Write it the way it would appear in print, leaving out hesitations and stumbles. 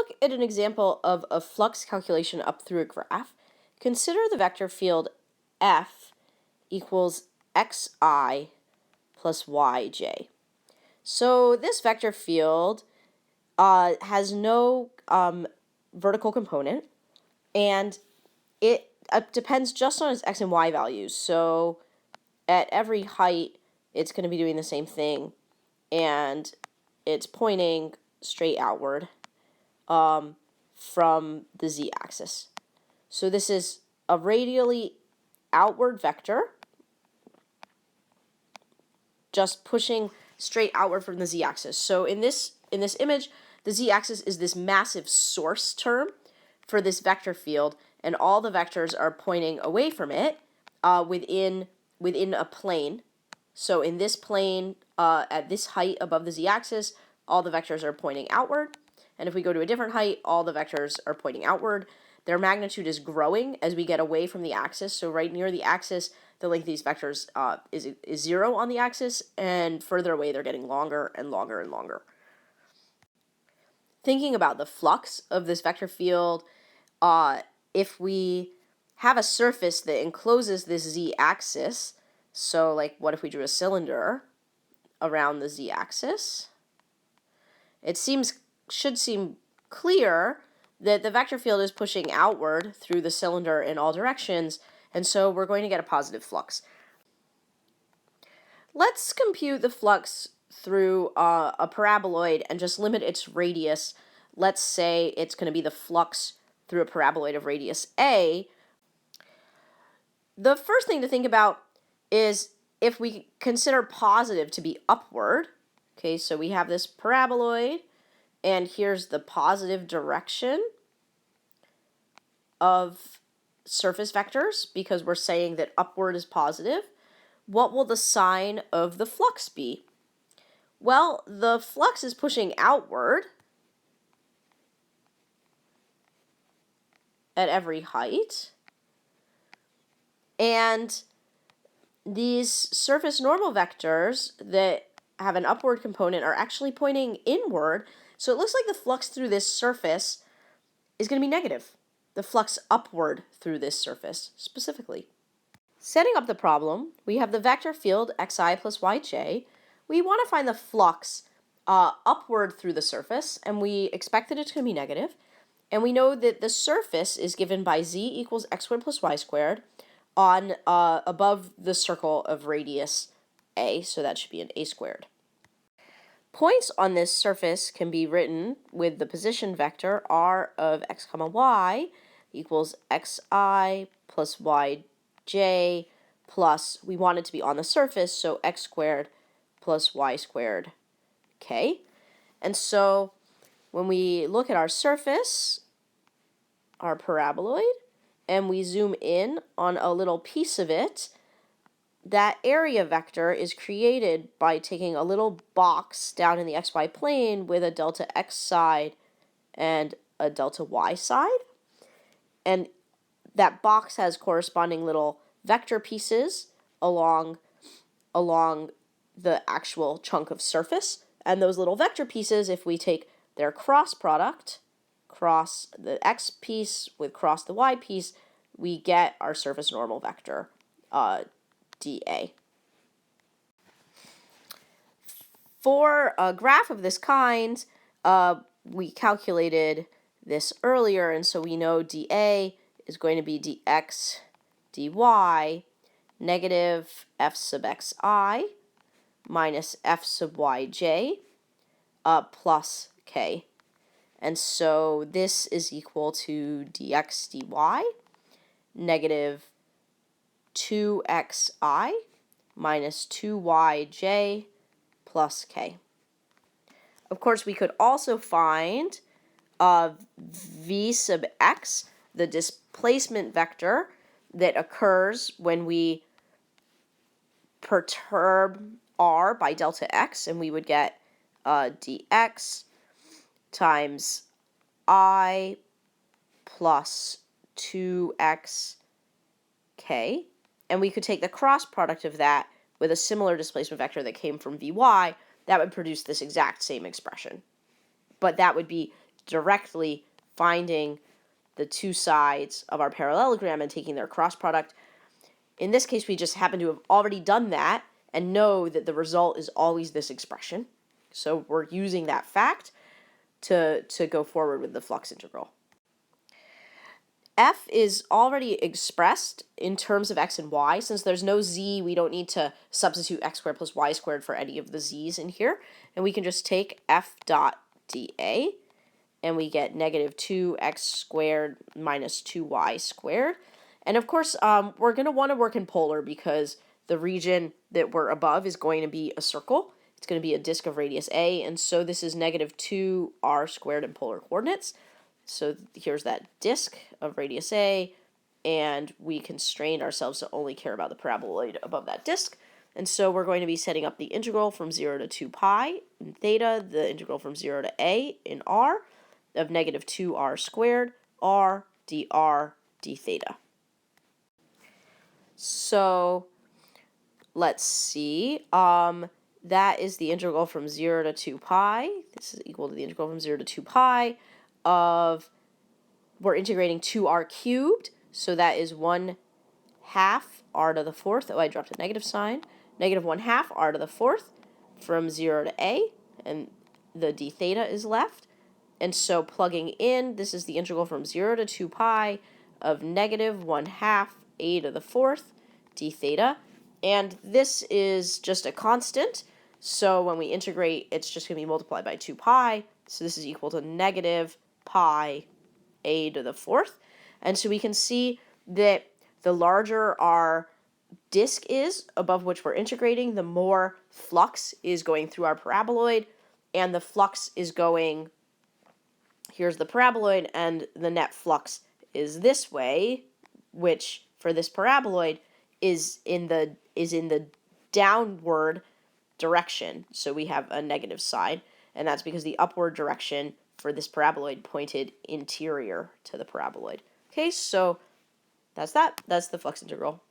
look at an example of a flux calculation up through a graph. Consider the vector field F equals xi plus yj. So this vector field has no vertical component, and it depends just on its x and y values. So at every height, it's going to be doing the same thing, and it's pointing straight outward from the z-axis. So this is a radially outward vector, just pushing straight outward from the z-axis. So in this image, the z-axis is this massive source term for this vector field, and all the vectors are pointing away from it within a plane. So in this plane, at this height above the z-axis, all the vectors are pointing outward. And if we go to a different height, all the vectors are pointing outward. Their magnitude is growing as we get away from the axis. So right near the axis, the length of these vectors is 0 on the axis, and further away they're getting longer and longer and longer. Thinking about the flux of this vector field, if we have a surface that encloses this z-axis, so like what if we drew a cylinder around the z-axis? It should seem clear that the vector field is pushing outward through the cylinder in all directions, and so we're going to get a positive flux. Let's compute the flux through a paraboloid and just limit its radius. Let's say it's going to be the flux through a paraboloid of radius a. The first thing to think about is if we consider positive to be upward. Okay, so we have this paraboloid, and here's the positive direction of surface vectors because we're saying that upward is positive. What will the sign of the flux be? Well, the flux is pushing outward at every height, and these surface normal vectors that have an upward component are actually pointing inward, so it looks like the flux through this surface is going to be negative. The flux upward through this surface specifically. Setting up the problem, we have the vector field xi plus yj. We want to find the flux upward through the surface, and we expect that it's going to be negative. And we know that the surface is given by z equals x squared plus y squared on above the circle of radius a, so that should be an a squared. Points on this surface can be written with the position vector r of x comma y equals xi plus yj plus, we want it to be on the surface, so x squared plus y squared k. And so when we look at our surface, our paraboloid, and we zoom in on a little piece of it, that area vector is created by taking a little box down in the xy plane with a delta x side and a delta y side. And that box has corresponding little vector pieces along the actual chunk of surface. And those little vector pieces, if we take their cross product, cross the x piece with cross the y piece, we get our surface normal vector, dA. For a graph of this kind, we calculated this earlier, and so we know dA is going to be dx dy negative f sub xi minus f sub yj plus k. And so this is equal to dx dy negative 2xi minus 2yj plus k. Of course, we could also find v sub x, the displacement vector that occurs when we perturb r by delta x, and we would get dx times I plus 2xk, and we could take the cross product of that with a similar displacement vector that came from Vy. That would produce this exact same expression. But that would be directly finding the two sides of our parallelogram and taking their cross product. In this case, we just happen to have already done that and know that the result is always this expression. So we're using that fact to go forward with the flux integral. F is already expressed in terms of x and y. Since there's no z, we don't need to substitute x squared plus y squared for any of the z's in here. And we can just take f dot dA, and we get negative 2x squared minus 2y squared. And of course, we're going to want to work in polar because the region that we're above is going to be a circle. It's going to be a disk of radius a, and so this is negative 2r squared in polar coordinates. So here's that disk of radius a, and we constrained ourselves to only care about the paraboloid above that disk. And so we're going to be setting up the integral from 0 to 2 pi in theta, the integral from 0 to a in r, of negative 2r squared, r dr d theta. So let's see. That is the integral from 0 to 2 pi. This is equal to the integral from 0 to 2 pi of, we're integrating 2r cubed, so that is 1/2 r to the fourth. Oh, I dropped a negative sign. Negative 1/2 r to the fourth from 0 to a, and the d theta is left. And so plugging in, this is the integral from 0 to 2 pi of negative 1/2 a to the fourth d theta. And this is just a constant, so when we integrate, it's just going to be multiplied by 2 pi. So this is equal to negative pi a to the fourth. And so we can see that the larger our disk is above which we're integrating, the more flux is going through our paraboloid, and the flux is going, here's the paraboloid, and the net flux is this way, which for this paraboloid is in the downward direction. So we have a negative sign, and that's because the upward direction for this paraboloid pointed interior to the paraboloid. Okay, so that's that. That's the flux integral.